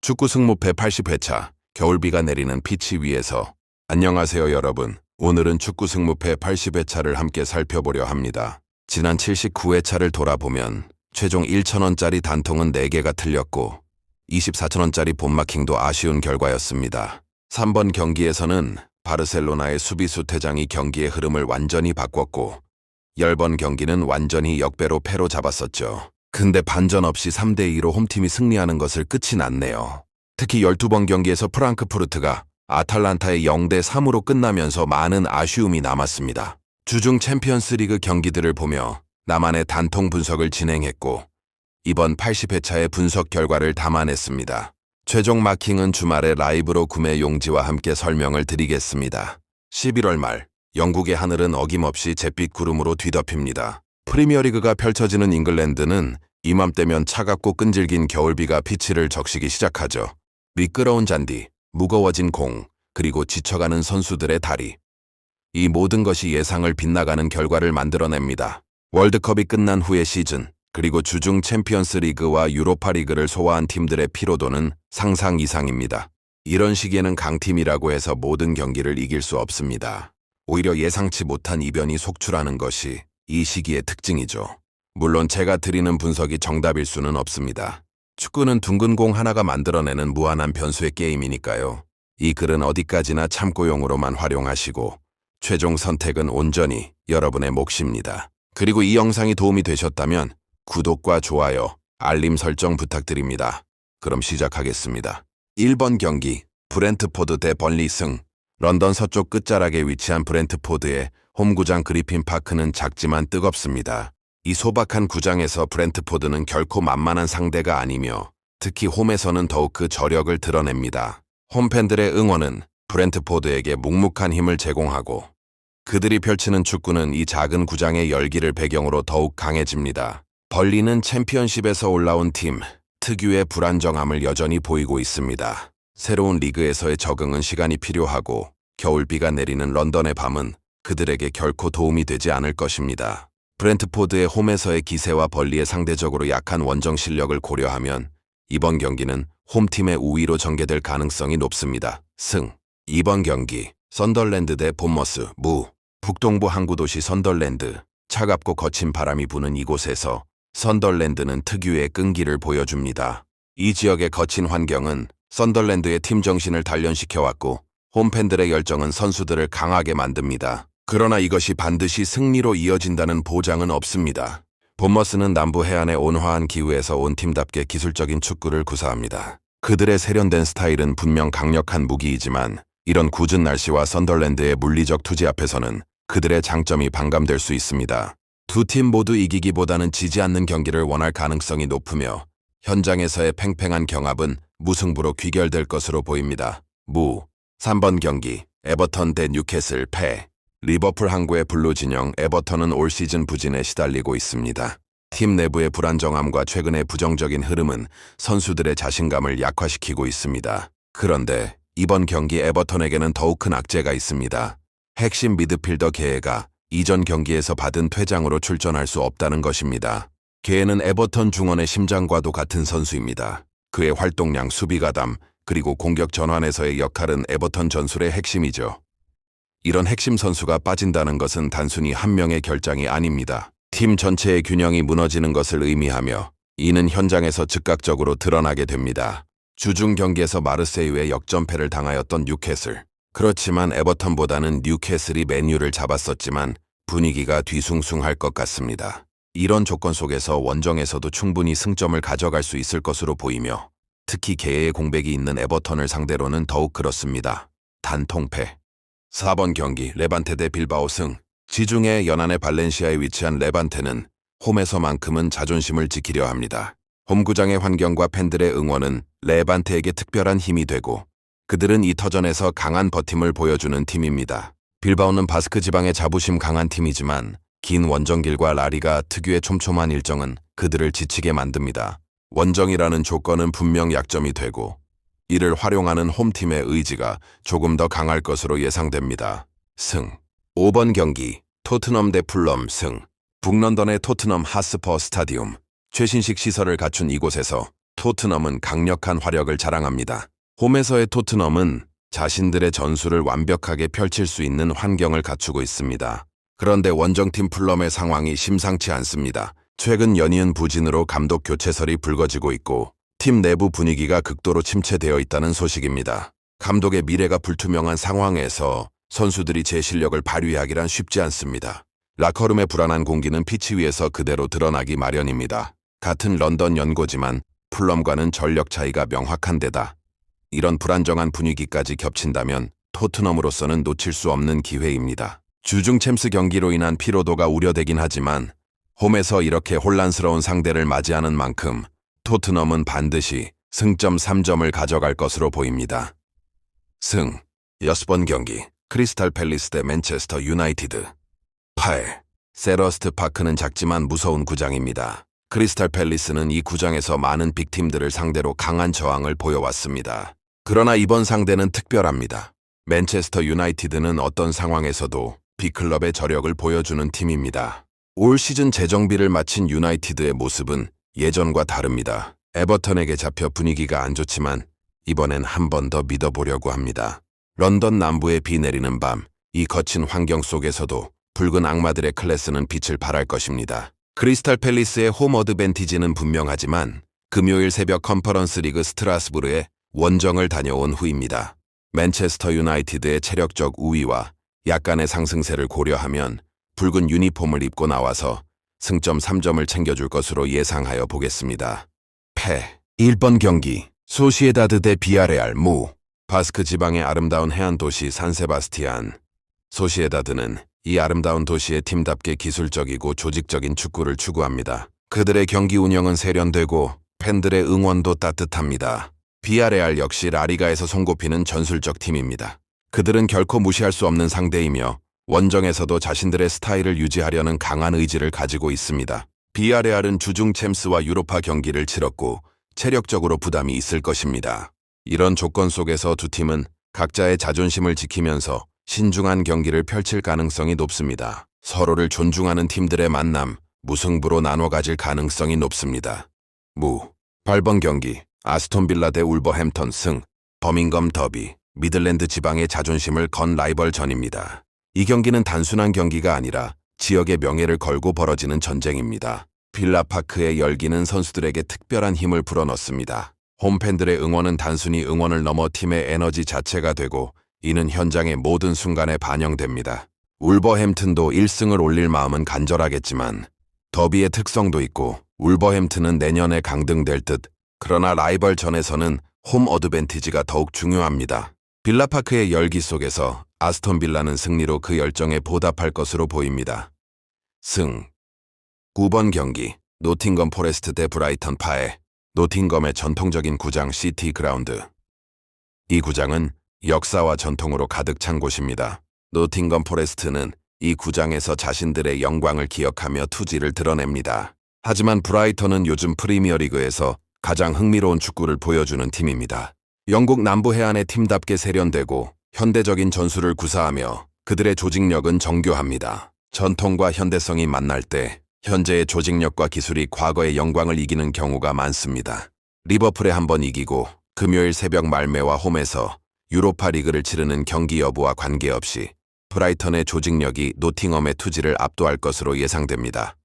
축구 승무패 80회차, 겨울비가 내리는 피치 위에서. 안녕하세요 여러분. 오늘은 축구 승무패 80회차를 함께 살펴보려 합니다. 지난 79회차를 돌아보면 최종 1,000원짜리 단통은 4개가 틀렸고 24,000원짜리 본마킹도 아쉬운 결과였습니다. 3번 경기에서는 바르셀로나의 수비수 퇴장이 경기의 흐름을 완전히 바꿨고 10번 경기는 완전히 역배로 패로 잡았었죠. 근데 반전 없이 3대2로 홈팀이 승리하는 것을 끝이 났네요. 특히 12번 경기에서 프랑크푸르트가 아탈란타의 0대3으로 끝나면서 많은 아쉬움이 남았습니다. 주중 챔피언스리그 경기들을 보며 나만의 단통 분석을 진행했고 이번 80회차의 분석 결과를 담아냈습니다. 최종 마킹은 주말에 라이브로 구매 용지와 함께 설명을 드리겠습니다. 11월 말 영국의 하늘은 어김없이 잿빛 구름으로 뒤덮입니다. 프리미어리그가 펼쳐지는 잉글랜드는 이맘때면 차갑고 끈질긴 겨울비가 피치를 적시기 시작하죠. 미끄러운 잔디, 무거워진 공, 그리고 지쳐가는 선수들의 다리. 이 모든 것이 예상을 빗나가는 결과를 만들어냅니다. 월드컵이 끝난 후의 시즌, 그리고 주중 챔피언스 리그와 유로파 리그를 소화한 팀들의 피로도는 상상 이상입니다. 이런 시기에는 강팀이라고 해서 모든 경기를 이길 수 없습니다. 오히려 예상치 못한 이변이 속출하는 것이 이 시기의 특징이죠. 물론 제가 드리는 분석이 정답일 수는 없습니다. 축구는 둥근 공 하나가 만들어내는 무한한 변수의 게임이니까요. 이 글은 어디까지나 참고용으로만 활용하시고 최종 선택은 온전히 여러분의 몫입니다. 그리고 이 영상이 도움이 되셨다면 구독과 좋아요, 알림 설정 부탁드립니다. 그럼 시작하겠습니다. 1번 경기, 브렌트포드 대 번리 승. 런던 서쪽 끝자락에 위치한 브렌트포드의 홈구장 그리핀 파크는 작지만 뜨겁습니다. 이 소박한 구장에서 브렌트포드는 결코 만만한 상대가 아니며 특히 홈에서는 더욱 그 저력을 드러냅니다. 홈팬들의 응원은 브렌트포드에게 묵묵한 힘을 제공하고 그들이 펼치는 축구는 이 작은 구장의 열기를 배경으로 더욱 강해집니다. 번리는 챔피언십에서 올라온 팀, 특유의 불안정함을 여전히 보이고 있습니다. 새로운 리그에서의 적응은 시간이 필요하고 겨울비가 내리는 런던의 밤은 그들에게 결코 도움이 되지 않을 것입니다. 브렌트포드의 홈에서의 기세와 번리의 상대적으로 약한 원정 실력을 고려하면 이번 경기는 홈팀의 우위로 전개될 가능성이 높습니다. 승. 2번 경기, 선덜랜드 대 본머스, 무. 북동부 항구도시 선덜랜드. 차갑고 거친 바람이 부는 이곳에서 선덜랜드는 특유의 끈기를 보여줍니다. 이 지역의 거친 환경은 선덜랜드의 팀 정신을 단련시켜왔고 홈팬들의 열정은 선수들을 강하게 만듭니다. 그러나 이것이 반드시 승리로 이어진다는 보장은 없습니다. 본머스는 남부 해안의 온화한 기후에서 온 팀답게 기술적인 축구를 구사합니다. 그들의 세련된 스타일은 분명 강력한 무기이지만 이런 굳은 날씨와 선덜랜드의 물리적 투지 앞에서는 그들의 장점이 반감될 수 있습니다. 두 팀 모두 이기기보다는 지지 않는 경기를 원할 가능성이 높으며 현장에서의 팽팽한 경합은 무승부로 귀결될 것으로 보입니다. 무. 3번 경기, 에버턴 대 뉴캐슬 패. 리버풀 항구의 블루 진영 에버턴은 올 시즌 부진에 시달리고 있습니다. 팀 내부의 불안정함과 최근의 부정적인 흐름은 선수들의 자신감을 약화시키고 있습니다. 그런데 이번 경기 에버턴에게는 더욱 큰 악재가 있습니다. 핵심 미드필더 게헤가 이전 경기에서 받은 퇴장으로 출전할 수 없다는 것입니다. 게헤는 에버턴 중원의 심장과도 같은 선수입니다. 그의 활동량, 수비 가담, 그리고 공격 전환에서의 역할은 에버턴 전술의 핵심이죠. 이런 핵심 선수가 빠진다는 것은 단순히 한 명의 결장이 아닙니다. 팀 전체의 균형이 무너지는 것을 의미하며 이는 현장에서 즉각적으로 드러나게 됩니다. 주중 경기에서 마르세유의 역전패를 당하였던 뉴캐슬. 그렇지만 에버턴보다는 뉴캐슬이 맨유를 잡았었지만 분위기가 뒤숭숭할 것 같습니다. 이런 조건 속에서 원정에서도 충분히 승점을 가져갈 수 있을 것으로 보이며 특히 게헤의 공백이 있는 에버턴을 상대로는 더욱 그렇습니다. 단통패. 4번 경기, 레반테 대 빌바오 승. 지중해 연안의 발렌시아에 위치한 레반테는 홈에서만큼은 자존심을 지키려 합니다. 홈구장의 환경과 팬들의 응원은 레반테에게 특별한 힘이 되고 그들은 이 터전에서 강한 버팀을 보여주는 팀입니다. 빌바오는 바스크 지방의 자부심 강한 팀이지만 긴 원정길과 라리가 특유의 촘촘한 일정은 그들을 지치게 만듭니다. 원정이라는 조건은 분명 약점이 되고 이를 활용하는 홈팀의 의지가 조금 더 강할 것으로 예상됩니다. 승. 5번 경기, 토트넘 대 풀럼 승. 북런던의 토트넘 하스퍼 스타디움. 최신식 시설을 갖춘 이곳에서 토트넘은 강력한 화력을 자랑합니다. 홈에서의 토트넘은 자신들의 전술을 완벽하게 펼칠 수 있는 환경을 갖추고 있습니다. 그런데 원정팀 풀럼의 상황이 심상치 않습니다. 최근 연이은 부진으로 감독 교체설이 불거지고 있고 팀 내부 분위기가 극도로 침체되어 있다는 소식입니다. 감독의 미래가 불투명한 상황에서 선수들이 제 실력을 발휘하기란 쉽지 않습니다. 라커룸의 불안한 공기는 피치 위에서 그대로 드러나기 마련입니다. 같은 런던 연고지만 풀럼과는 전력 차이가 명확한 데다 이런 불안정한 분위기까지 겹친다면 토트넘으로서는 놓칠 수 없는 기회입니다. 주중 챔스 경기로 인한 피로도가 우려되긴 하지만 홈에서 이렇게 혼란스러운 상대를 맞이하는 만큼 토트넘은 반드시 승점 3점을 가져갈 것으로 보입니다. 승 6번 경기 크리스탈 팰리스 대 맨체스터 유나이티드 8. 셀허스트 파크는 작지만 무서운 구장입니다. 크리스탈 팰리스는 이 구장에서 많은 빅팀들을 상대로 강한 저항을 보여왔습니다. 그러나 이번 상대는 특별합니다. 맨체스터 유나이티드는 어떤 상황에서도 빅클럽의 저력을 보여주는 팀입니다. 올 시즌 재정비를 마친 유나이티드의 모습은 예전과 다릅니다. 에버턴에게 잡혀 분위기가 안 좋지만 이번엔 한 번 더 믿어보려고 합니다. 런던 남부에 비 내리는 밤, 이 거친 환경 속에서도 붉은 악마들의 클래스는 빛을 발할 것입니다. 크리스탈 팰리스의 홈 어드밴티지는 분명하지만 금요일 새벽 컨퍼런스 리그 스트라스부르에 원정을 다녀온 후입니다. 맨체스터 유나이티드의 체력적 우위와 약간의 상승세를 고려하면 붉은 유니폼을 입고 나와서 승점 3점을 챙겨줄 것으로 예상하여 보겠습니다. 패 1번 경기 소시에다드 대 비아레알 무 바스크 지방의 아름다운 해안 도시 산세바스티안. 소시에다드는 이 아름다운 도시의 팀답게 기술적이고 조직적인 축구를 추구합니다. 그들의 경기 운영은 세련되고 팬들의 응원도 따뜻합니다. 비아레알 역시 라리가에서 손꼽히는 전술적 팀입니다. 그들은 결코 무시할 수 없는 상대이며 원정에서도 자신들의 스타일을 유지하려는 강한 의지를 가지고 있습니다. 비아레알은 주중 챔스와 유로파 경기를 치렀고 체력적으로 부담이 있을 것입니다. 이런 조건 속에서 두 팀은 각자의 자존심을 지키면서 신중한 경기를 펼칠 가능성이 높습니다. 서로를 존중하는 팀들의 만남, 무승부로 나눠 가질 가능성이 높습니다. 8번 경기 아스톤 빌라 대 울버햄턴 승 버밍엄 더비 미들랜드 지방의 자존심을 건 라이벌전입니다. 이 경기는 단순한 경기가 아니라 지역의 명예를 걸고 벌어지는 전쟁입니다. 빌라파크의 열기는 선수들에게 특별한 힘을 불어넣습니다. 홈팬들의 응원은 단순히 응원을 넘어 팀의 에너지 자체가 되고 이는 현장의 모든 순간에 반영됩니다. 울버햄튼도 1승을 올릴 마음은 간절하겠지만 더비의 특성도 있고 울버햄튼은 내년에 강등될 듯. 그러나 라이벌전에서는 홈 어드밴티지가 더욱 중요합니다. 빌라파크의 열기 속에서 아스톤 빌라는 승리로 그 열정에 보답할 것으로 보입니다. 승 9번 경기 노팅검 포레스트 대 브라이턴 파에 노팅검의 전통적인 구장 시티 그라운드. 이 구장은 역사와 전통으로 가득 찬 곳입니다. 노팅검 포레스트는 이 구장에서 자신들의 영광을 기억하며 투지를 드러냅니다. 하지만 브라이턴은 요즘 프리미어리그에서 가장 흥미로운 축구를 보여주는 팀입니다. 영국 남부 해안의 팀답게 세련되고 현대적인 전술을 구사하며 그들의 조직력은 정교합니다. 전통과 현대성이 만날 때 현재의 조직력과 기술이 과거의 영광을 이기는 경우가 많습니다. 리버풀에 한번 이기고 금요일 새벽 말매와 홈에서 유로파 리그를 치르는 경기 여부와 관계없이 브라이턴의 조직력이 노팅엄의 투지를 압도할 것으로 예상됩니다.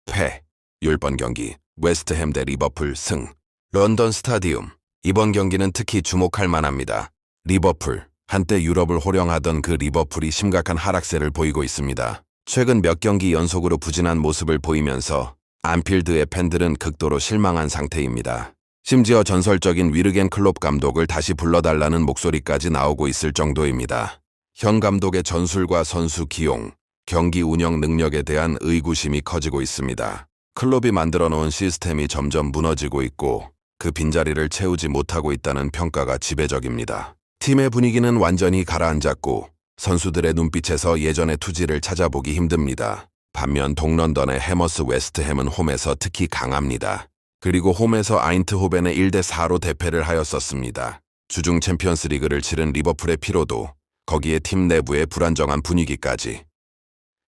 패 10번 경기 웨스트햄 대 리버풀 승 런던 스타디움. 이번 경기는 특히 주목할 만합니다. 리버풀, 한때 유럽을 호령하던 그 리버풀이 심각한 하락세를 보이고 있습니다. 최근 몇 경기 연속으로 부진한 모습을 보이면서 안필드의 팬들은 극도로 실망한 상태입니다. 심지어 전설적인 위르겐 클롭 감독을 다시 불러달라는 목소리까지 나오고 있을 정도입니다. 현 감독의 전술과 선수 기용, 경기 운영 능력에 대한 의구심이 커지고 있습니다. 클롭이 만들어 놓은 시스템이 점점 무너지고 있고 그 빈자리를 채우지 못하고 있다는 평가가 지배적입니다. 팀의 분위기는 완전히 가라앉았고 선수들의 눈빛에서 예전의 투지를 찾아보기 힘듭니다. 반면 동런던의 해머스 웨스트햄은 홈에서 특히 강합니다. 그리고 홈에서 아인트호벤의 1대4로 대패를 하였었습니다. 주중 챔피언스 리그를 치른 리버풀의 피로도, 거기에 팀 내부의 불안정한 분위기까지.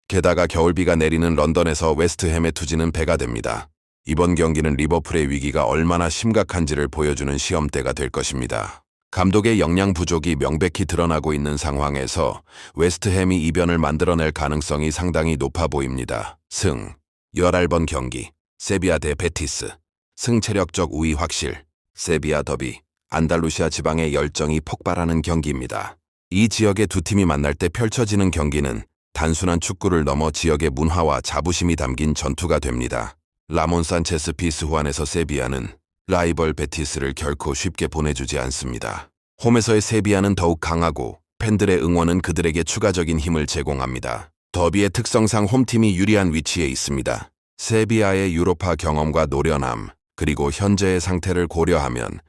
게다가 겨울비가 내리는 런던에서 웨스트햄의 투지는 배가 됩니다. 이번 경기는 리버풀의 위기가 얼마나 심각한지를 보여주는 시험대가 될 것입니다. 감독의 역량 부족이 명백히 드러나고 있는 상황에서 웨스트햄이 이변을 만들어낼 가능성이 상당히 높아 보입니다. 승 11번 경기 세비야 대 베티스. 승체력적 우위 확실. 세비야 더비. 안달루시아 지방의 열정이 폭발하는 경기입니다. 이 지역의 두 팀이 만날 때 펼쳐지는 경기는 단순한 축구를 넘어 지역의 문화와 자부심이 담긴 전투가 됩니다. 라몬 산체스 피스후안에서 세비야는 라이벌 베티스를 결코 쉽게 보내주지 않습니다. 홈에서의 세비야는 더욱 강하고 팬들의 응원은 그들에게 추가적인 힘을 제공합니다. 더비의 특성상 홈팀이 유리한 위치에 있습니다. 세비야의 유로파 경험과 노련함, 그리고 현재의 상태를 고려하면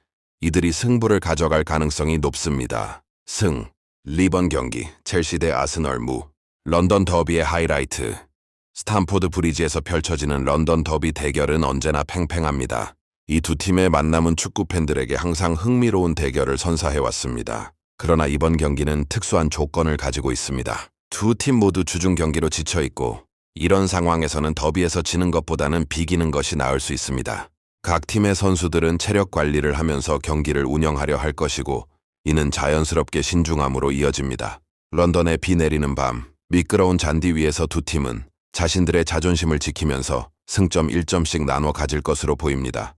이들이 승부를 가져갈 가능성이 높습니다. 승 2번 경기 첼시 대 아스널 무. 런던 더비의 하이라이트. 스tam포드 브리지에서 펼쳐지는 런던 더비 대결은 언제나 팽팽합니다. 이 두 팀의 만남은 축구 팬들에게 항상 흥미로운 대결을 선사해왔습니다. 그러나 이번 경기는 특수한 조건을 가지고 있습니다. 두 팀 모두 주중 경기로 지쳐있고 이런 상황에서는 더비에서 지는 것보다는 비기는 것이 나을 수 있습니다. 각 팀의 선수들은 체력 관리를 하면서 경기를 운영하려 할 것이고 이는 자연스럽게 신중함으로 이어집니다. 런던의 비 내리는 밤, 미끄러운 잔디 위에서 두 팀은 자신들의 자존심을 지키면서 승점 1점씩 나눠 가질 것으로 보입니다.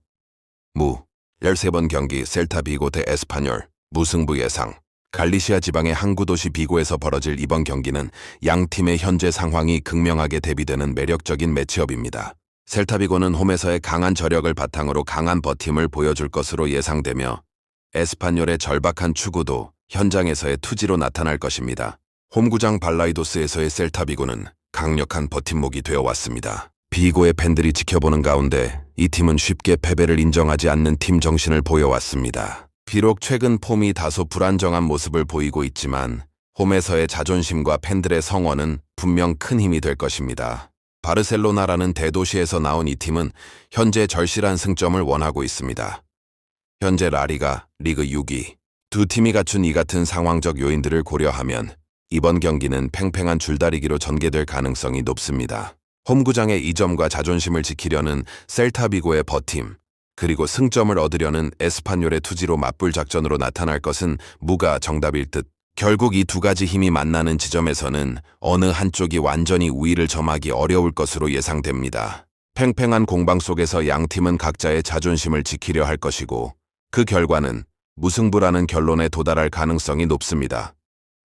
무 13번 경기 셀타 비고 대 에스파뇰. 무승부 예상. 갈리시아 지방의 항구 도시 비고에서 벌어질 이번 경기는 양 팀의 현재 상황이 극명하게 대비되는 매력적인 매치업입니다. 셀타 비고는 홈에서의 강한 저력을 바탕으로 강한 버팀을 보여줄 것으로 예상되며 에스파뇰의 절박한 추구도 현장에서의 투지로 나타날 것입니다. 홈구장 발라이도스에서의 셀타 비고는 강력한 버팀목이 되어왔습니다. 비고의 팬들이 지켜보는 가운데 이 팀은 쉽게 패배를 인정하지 않는 팀 정신을 보여왔습니다. 비록 최근 폼이 다소 불안정한 모습을 보이고 있지만 홈에서의 자존심과 팬들의 성원은 분명 큰 힘이 될 것입니다. 바르셀로나라는 대도시에서 나온 이 팀은 현재 절실한 승점을 원하고 있습니다. 현재 라리가 리그 6위. 두 팀이 갖춘 이 같은 상황적 요인들을 고려하면 이번 경기는 팽팽한 줄다리기로 전개될 가능성이 높습니다. 홈구장의 이점과 자존심을 지키려는 셀타 비고의 버팀, 그리고 승점을 얻으려는 에스파뇰의 투지로 맞불 작전으로 나타날 것은 무가 정답일 듯. 결국 이 두 가지 힘이 만나는 지점에서는 어느 한쪽이 완전히 우위를 점하기 어려울 것으로 예상됩니다. 팽팽한 공방 속에서 양 팀은 각자의 자존심을 지키려 할 것이고 그 결과는 무승부라는 결론에 도달할 가능성이 높습니다.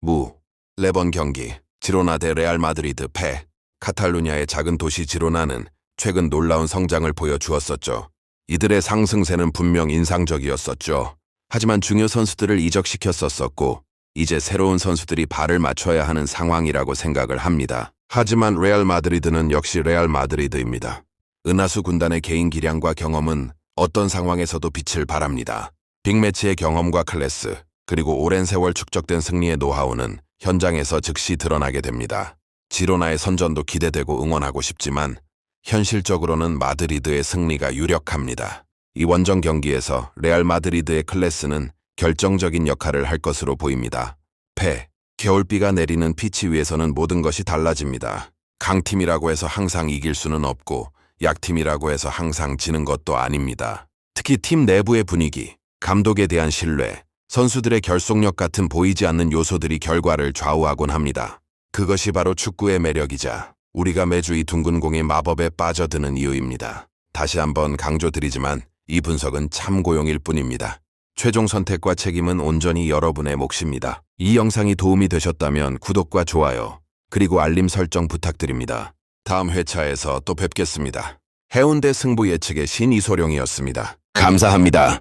무 4번 경기 지로나 대 레알 마드리드 패. 카탈루냐의 작은 도시 지로나는 최근 놀라운 성장을 보여주었었죠. 이들의 상승세는 분명 인상적이었었죠. 하지만 중요 선수들을 이적시켰었고 이제 새로운 선수들이 발을 맞춰야 하는 상황이라고 생각을 합니다. 하지만 레알 마드리드는 역시 레알 마드리드입니다. 은하수 군단의 개인 기량과 경험은 어떤 상황에서도 빛을 발합니다. 빅매치의 경험과 클래스, 그리고 오랜 세월 축적된 승리의 노하우는 현장에서 즉시 드러나게 됩니다. 지로나의 선전도 기대되고 응원하고 싶지만 현실적으로는 마드리드의 승리가 유력합니다. 이 원정 경기에서 레알 마드리드의 클래스는 결정적인 역할을 할 것으로 보입니다. 패. 겨울비가 내리는 피치 위에서는 모든 것이 달라집니다. 강팀이라고 해서 항상 이길 수는 없고 약팀이라고 해서 항상 지는 것도 아닙니다. 특히 팀 내부의 분위기, 감독에 대한 신뢰, 선수들의 결속력 같은 보이지 않는 요소들이 결과를 좌우하곤 합니다. 그것이 바로 축구의 매력이자 우리가 매주 이 둥근 공의 마법에 빠져드는 이유입니다. 다시 한번 강조드리지만 이 분석은 참고용일 뿐입니다. 최종 선택과 책임은 온전히 여러분의 몫입니다. 이 영상이 도움이 되셨다면 구독과 좋아요, 그리고 알림 설정 부탁드립니다. 다음 회차에서 또 뵙겠습니다. 해운대 승부 예측의 신이소룡이었습니다. 감사합니다.